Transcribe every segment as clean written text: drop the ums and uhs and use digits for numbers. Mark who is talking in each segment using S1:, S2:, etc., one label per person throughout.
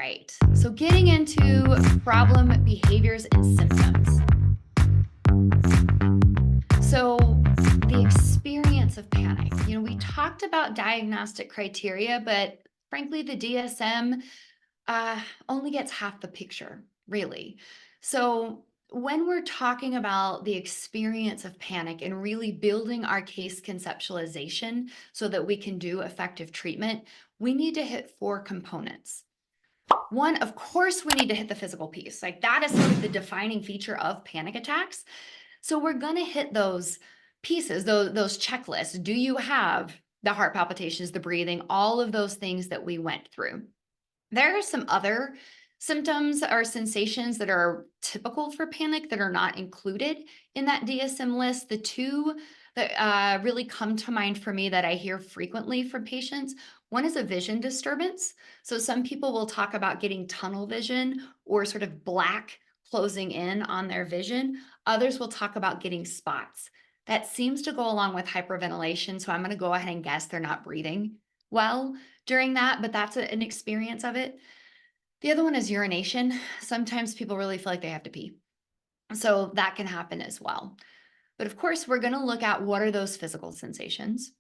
S1: right. So getting into problem behaviors and symptoms. So the experience of panic, we talked about diagnostic criteria, but frankly, the DSM only gets half the picture, really. So when we're talking about the experience of panic and really building our case conceptualization so that we can do effective treatment, we need to hit four components. One, of course, we need to hit the physical piece. Like that is sort of the defining feature of panic attacks. So we're going to hit those pieces, those checklists. Do you have the heart palpitations, the breathing, all of those things that we went through? There are some other symptoms or sensations that are typical for panic that are not included in that DSM list. The two that really come to mind for me that I hear frequently from patients, one is a vision disturbance. So some people will talk about getting tunnel vision or sort of black closing in on their vision. Others will talk about getting spots. That seems to go along with hyperventilation. So I'm going to go ahead and guess they're not breathing well during that, but that's an experience of it. The other one is urination. Sometimes people really feel like they have to pee. So that can happen as well. But of course, we're going to look at what are those physical sensations.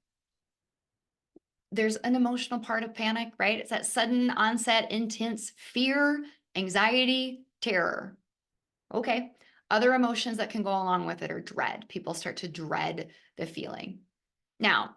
S1: There's an emotional part of panic, right? It's that sudden onset, intense fear, anxiety, terror. Okay. Other emotions that can go along with it are dread. People start to dread the feeling. Now,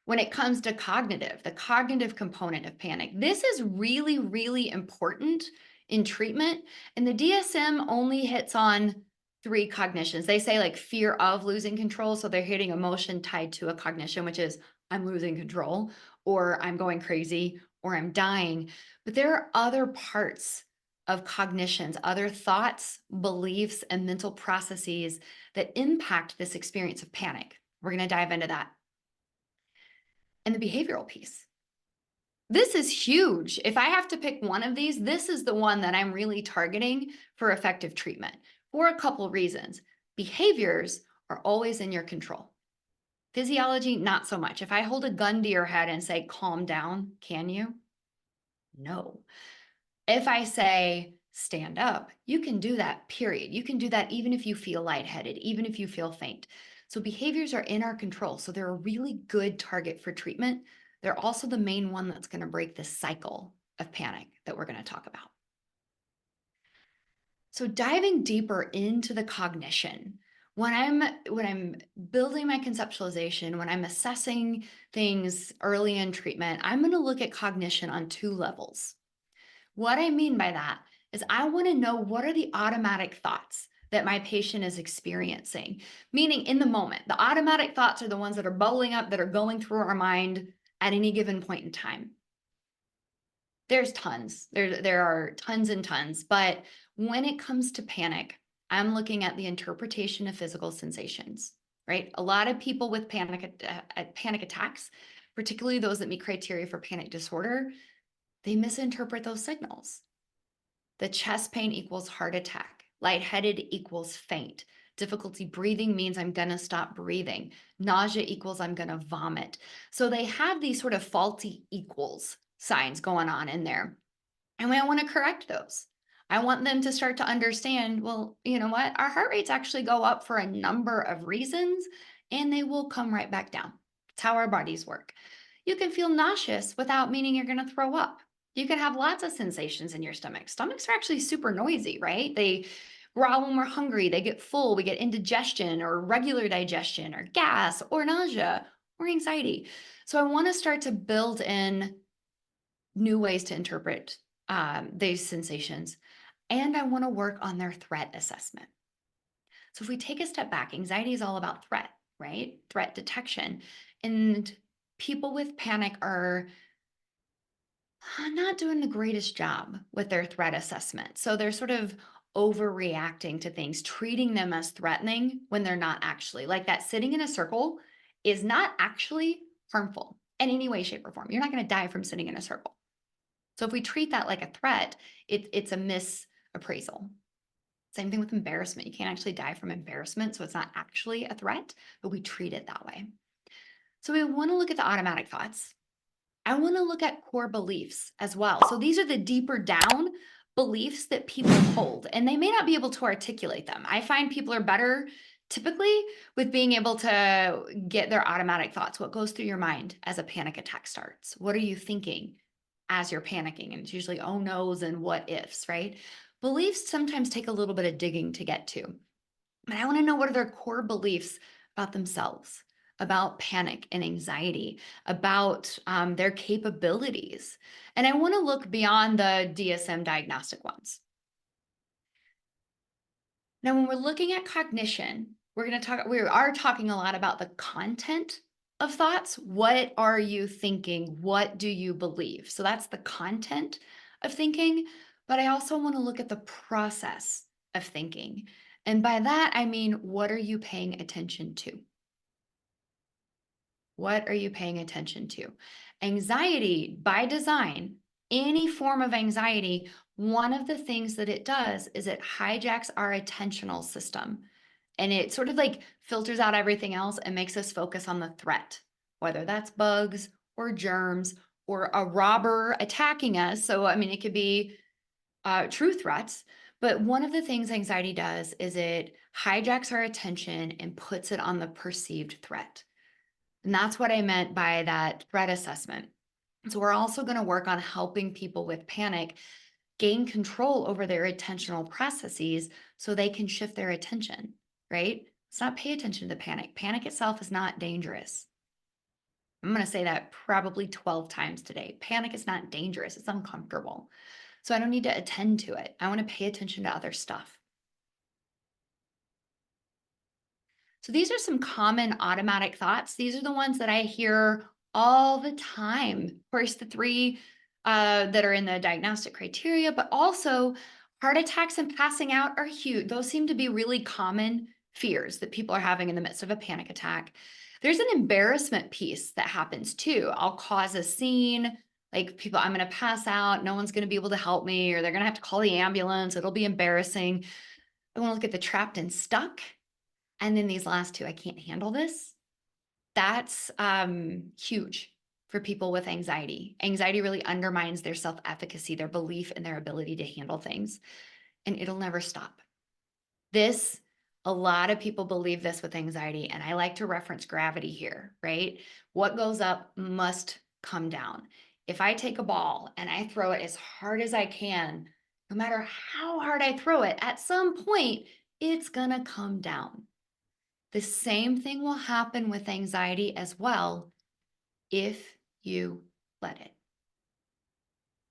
S1: when it comes to the cognitive component of panic, this is really, really important in treatment. And the DSM only hits on three cognitions. They say like fear of losing control. So they're hitting emotion tied to a cognition, which is I'm losing control, or I'm going crazy, or I'm dying. But there are other parts of cognitions, other thoughts, beliefs, and mental processes that impact this experience of panic. We're going to dive into that. And the behavioral piece. This is huge. If I have to pick one of these, this is the one that I'm really targeting for effective treatment for a couple reasons. Behaviors are always in your control. Physiology, not so much. If I hold a gun to your head and say, calm down, can you? No. If I say, stand up, you can do that, period. You can do that even if you feel lightheaded, even if you feel faint. So behaviors are in our control. So they're a really good target for treatment. They're also the main one that's going to break the cycle of panic that we're going to talk about. So diving deeper into the cognition, when I'm building my conceptualization, when I'm assessing things early in treatment, I'm going to look at cognition on two levels. What I mean by that is I want to know what are the automatic thoughts that my patient is experiencing, meaning in the moment. The automatic thoughts are the ones that are bubbling up, that are going through our mind at any given point in time. There's tons. There are tons and tons, but when it comes to panic, I'm looking at the interpretation of physical sensations, right? A lot of people with panic attacks, particularly those that meet criteria for panic disorder, they misinterpret those signals. The chest pain equals heart attack. Lightheaded equals faint. Difficulty breathing means I'm going to stop breathing. Nausea equals I'm going to vomit. So they have these sort of faulty equals signs going on in there. And I want to correct those. I want them to start to understand, well, you know what? Our heart rates actually go up for a number of reasons, and they will come right back down. It's how our bodies work. You can feel nauseous without meaning you're going to throw up. You can have lots of sensations in your stomach. Stomachs are actually super noisy, right? They growl when we're hungry. They get full. We get indigestion or regular digestion or gas or nausea or anxiety. So I want to start to build in new ways to interpret these sensations. And I want to work on their threat assessment. So if we take a step back, anxiety is all about threat, right? Threat detection. And people with panic are not doing the greatest job with their threat assessment. So they're sort of overreacting to things, treating them as threatening when they're not actually. Like that sitting in a circle is not actually harmful in any way, shape, or form. You're not going to die from sitting in a circle. So if we treat that like a threat, it's a misappraisal. Same thing with embarrassment. You can't actually die from embarrassment, so it's not actually a threat, but we treat it that way. So we want to look at the automatic thoughts. I want to look at core beliefs as well. So these are the deeper down beliefs that people hold, and they may not be able to articulate them. I find people are better typically with being able to get their automatic thoughts. What goes through your mind as a panic attack starts? What are you thinking as you're panicking? And it's usually oh no's and what ifs, right? Beliefs sometimes take a little bit of digging to get to. But I want to know what are their core beliefs about themselves, about panic and anxiety, about their capabilities. And I want to look beyond the DSM diagnostic ones. Now, when we're looking at cognition, we are talking a lot about the content of thoughts. What are you thinking? What do you believe? So that's the content of thinking. But I also want to look at the process of thinking. And by that, I mean, what are you paying attention to? What are you paying attention to? Anxiety, by design, any form of anxiety, one of the things that it does is it hijacks our attentional system and it sort of like filters out everything else and makes us focus on the threat, whether that's bugs or germs or a robber attacking us. So, I mean, it could be true threats. But one of the things anxiety does is it hijacks our attention and puts it on the perceived threat. And that's what I meant by that threat assessment. So, we're also going to work on helping people with panic gain control over their attentional processes so they can shift their attention, right? Let's not pay attention to panic. Panic itself is not dangerous. I'm going to say that probably 12 times today. Panic is not dangerous, it's uncomfortable. So, I don't need to attend to it. I want to pay attention to other stuff. So these are some common automatic thoughts. These are the ones that I hear all the time. Of course, the three that are in the diagnostic criteria, but also heart attacks and passing out are huge. Those seem to be really common fears that people are having in the midst of a panic attack. There's an embarrassment piece that happens too. I'll cause a scene, like people, I'm going to pass out. No one's going to be able to help me, or they're going to have to call the ambulance. It'll be embarrassing. I want to look at the trapped and stuck. And then these last two, I can't handle this. That's huge for people with anxiety. Anxiety really undermines their self efficacy, their belief in their ability to handle things, and it'll never stop. This, a lot of people believe this with anxiety, and I like to reference gravity here, right? What goes up must come down. If I take a ball and I throw it as hard as I can, no matter how hard I throw it, at some point, it's gonna come down. The same thing will happen with anxiety as well if you let it.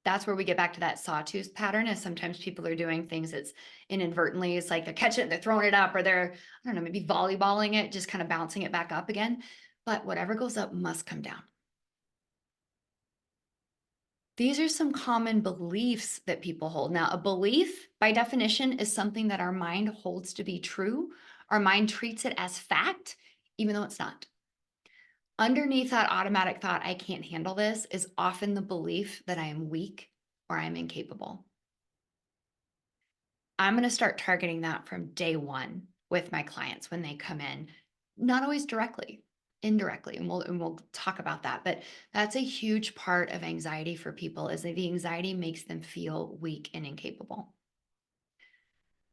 S1: That's where we get back to that sawtooth pattern. Is sometimes people are doing things that's inadvertently, it's like they're catching it, they're throwing it up, or they're, I don't know, maybe volleyballing it, just kind of bouncing it back up again. But whatever goes up must come down. These are some common beliefs that people hold. Now, a belief, by definition, is something that our mind holds to be true. Our mind treats it as fact, even though it's not. Underneath that automatic thought, I can't handle this, is often the belief that I am weak or I'm incapable. I'm going to start targeting that from day one with my clients when they come in, not always directly, indirectly, and we'll talk about that. But that's a huge part of anxiety for people is that the anxiety makes them feel weak and incapable.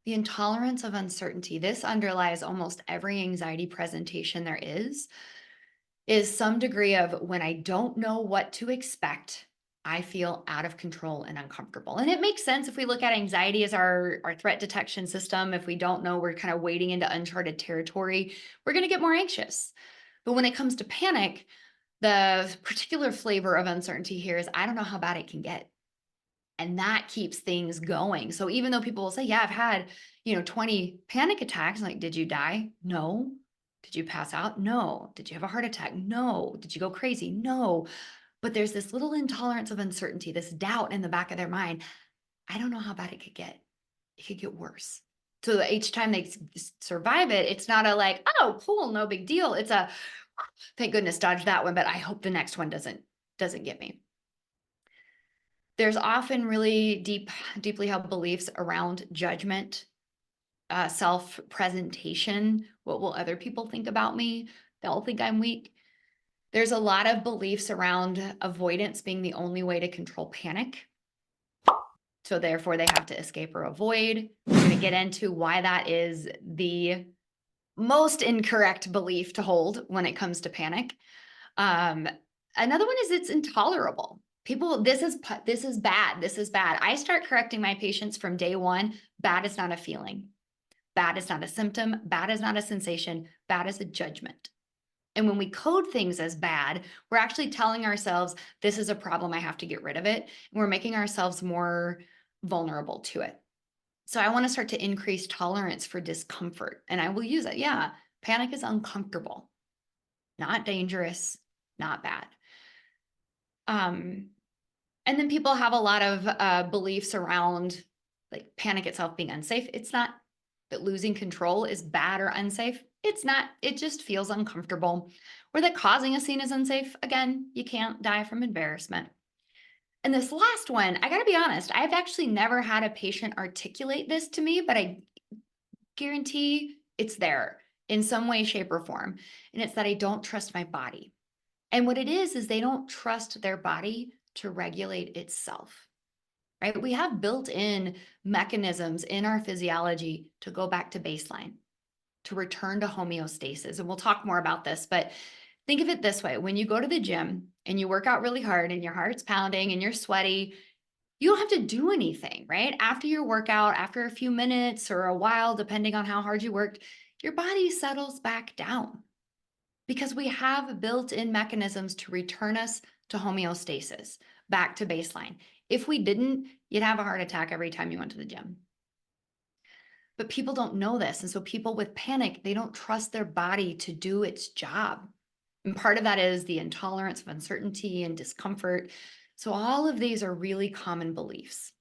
S1: The intolerance of uncertainty, this underlies almost every anxiety presentation there is some degree of when I don't know what to expect, I feel out of control and uncomfortable. And it makes sense if we look at anxiety as our threat detection system. If we don't know, we're kind of wading into uncharted territory, we're going to get more anxious. But when it comes to panic, the particular flavor of uncertainty here is I don't know how bad it can get. And that keeps things going. So even though people will say, yeah, I've had, 20 panic attacks, like, did you die? No. Did you pass out? No. Did you have a heart attack? No. Did you go crazy? No. But there's this little intolerance of uncertainty, this doubt in the back of their mind. I don't know how bad it could get. It could get worse. So that each time they survive it, it's not a like, oh, cool, no big deal. It's a thank goodness dodged that one, but I hope the next one doesn't get me. There's often really deeply held beliefs around judgment, self-presentation. What will other people think about me? They'll think I'm weak. There's a lot of beliefs around avoidance being the only way to control panic. So therefore they have to escape or avoid. We're going to get into why that is the most incorrect belief to hold when it comes to panic. Um, Another one is it's intolerable. People, this is bad. This is bad. I start correcting my patients from day one. Bad is not a feeling. Bad is not a symptom. Bad is not a sensation. Bad is a judgment. And when we code things as bad, we're actually telling ourselves, this is a problem, I have to get rid of it. And we're making ourselves more vulnerable to it. So I want to start to increase tolerance for discomfort. And I will use it. Yeah, panic is uncomfortable, not dangerous, not bad. And then people have a lot of beliefs around like panic itself being unsafe. It's not that losing control is bad or unsafe. It's not. It just feels uncomfortable. Or that causing a scene is unsafe. Again, you can't die from embarrassment. And this last one, I got to be honest, I've actually never had a patient articulate this to me, but I guarantee it's there in some way, shape, or form. And it's that I don't trust my body. And what it is they don't trust their body to regulate itself, right? We have built in mechanisms in our physiology to go back to baseline, to return to homeostasis. And we'll talk more about this, but think of it this way. When you go to the gym and you work out really hard and your heart's pounding and you're sweaty, you don't have to do anything, right? After your workout, after a few minutes or a while, depending on how hard you worked, your body settles back down because we have built-in mechanisms to return us to homeostasis, back to baseline. If we didn't, you'd have a heart attack every time you went to the gym. But people don't know this. And so people with panic, they don't trust their body to do its job. And part of that is the intolerance of uncertainty and discomfort. So all of these are really common beliefs.